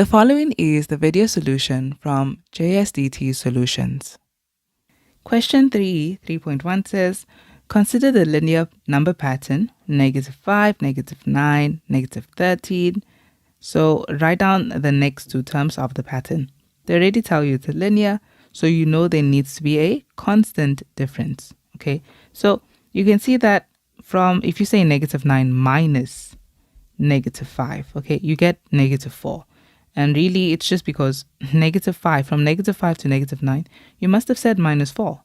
The following is the video solution from JSDT Solutions. Question 3.1 says, consider the linear number pattern, -5, -9, -13. So write down the next two terms of the pattern. They already tell you it's a linear, so you know there needs to be a constant difference. Okay, so you can see that from, if you say -9 minus -5, okay, you get -4. And really, it's just because -5, from -5 to -9, you must have said -4.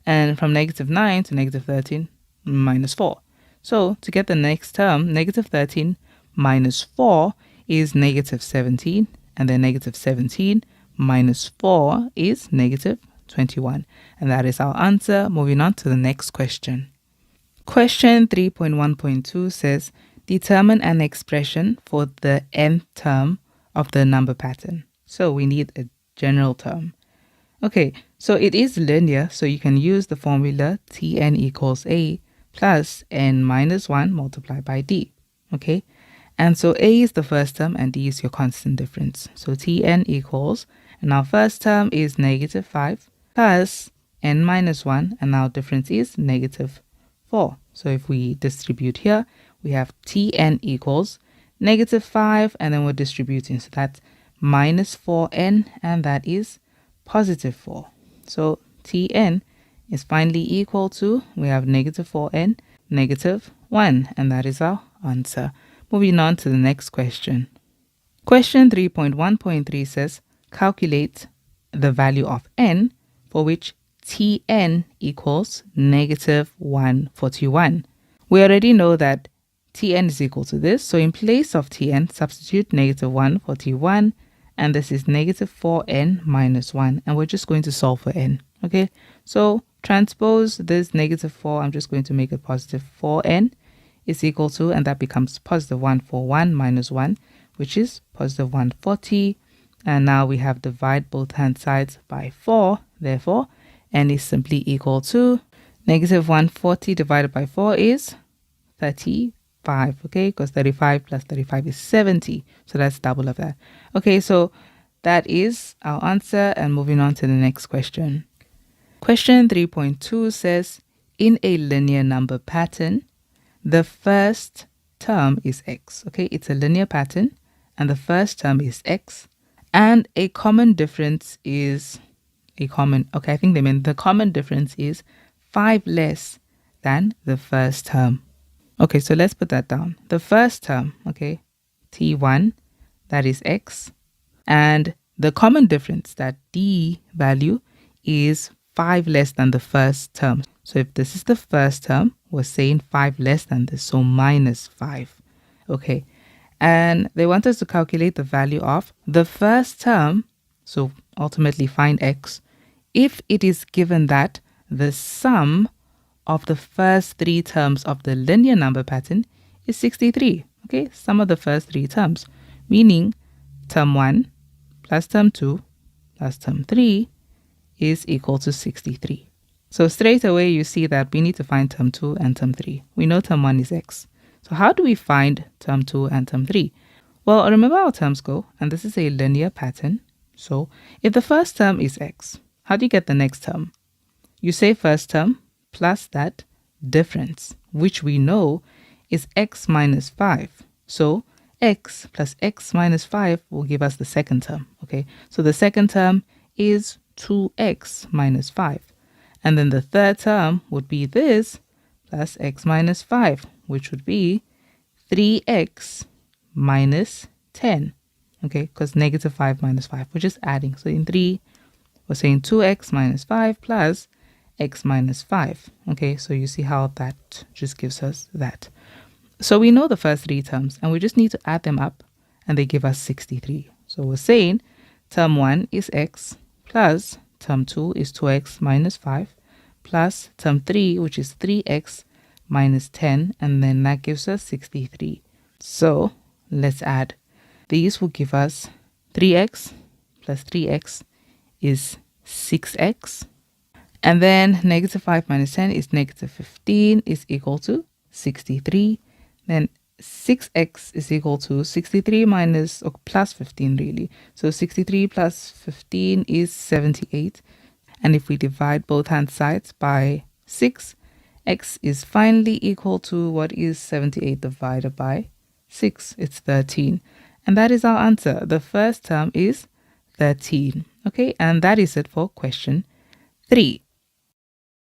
And from -9 to -13, -4. So to get the next term, -13 minus 4 is -17. And then -17 minus 4 is -21. And that is our answer. Moving on to the next question. Question 3.1.2 says, determine an expression for the nth term of the number pattern. So we need a general term. Okay, so it is linear, so you can use the formula Tn equals A plus n minus 1 multiplied by D. Okay, and so A is the first term and D is your constant difference. So Tn equals, and our first term is -5 plus n minus 1, and our difference is -4. So if we distribute here, we have Tn equals -5, and then we're distributing, so that's -4n, and that is +4. So Tn is finally equal to, we have -4n, -1, and that is our answer. Moving on to the next question. Question 3.1.3 says, calculate the value of n for which Tn equals -141. We already know that Tn is equal to this, so in place of Tn, substitute -141, and this is -4n minus 1, and we're just going to solve for n. Okay, so transpose this -4, I'm just going to make it +4n is equal to, and that becomes +141 minus 1, which is +140, and now we have divide both hand sides by 4, therefore n is simply equal to -140 divided by 4 is 35, okay, because 35 plus 35 is 70, so that's double of that. Okay, so that is our answer, and moving on to the next question. Question 3.2 says, in a linear number pattern, the first term is x. Okay, it's a linear pattern, and the first term is x, and a common difference is the common difference is 5 less than the first term. Okay, so let's put that down. The first term, okay, T1, that is x, and the common difference, that D value, is 5 less than the first term. So if this is the first term, we're saying 5 less than this, so -5. Okay, and they want us to calculate the value of the first term, so ultimately find x, if it is given that the sum of the first 3 terms of the linear number pattern is 63. Okay, sum of the first 3 terms, meaning term 1 plus term 2 plus term 3 is equal to 63. So straight away you see that we need to find term 2 and term 3. We know term 1 is x. So how do we find term 2 and term 3? Well, remember how terms go, and this is a linear pattern. So if the first term is x, how do you get the next term? You say first term plus that difference, which we know is x minus 5. So x plus x minus 5 will give us the second term. Okay, so the second term is 2x minus 5. And then the third term would be this plus x minus 5, which would be 3x minus 10. Okay, because -5 minus 5, we're just adding. So in 3, we're saying 2x minus 5 plus x minus 5. Okay, so you see how that just gives us that. So we know the first 3 terms, and we just need to add them up, and they give us 63. So we're saying term 1 is x plus term 2 is 2x minus 5 plus term 3, which is 3x minus 10, and then that gives us 63. So let's add. These will give us 3x plus 3x is 6x. And then -5 minus 10 is -15 is equal to 63. Then 6x is equal to 63 minus or plus 15 really. So 63 plus 15 is 78. And if we divide both hand sides by 6, x is finally equal to what is 78 divided by 6? It's 13. And that is our answer. The first term is 13. Okay, and that is it for question 3.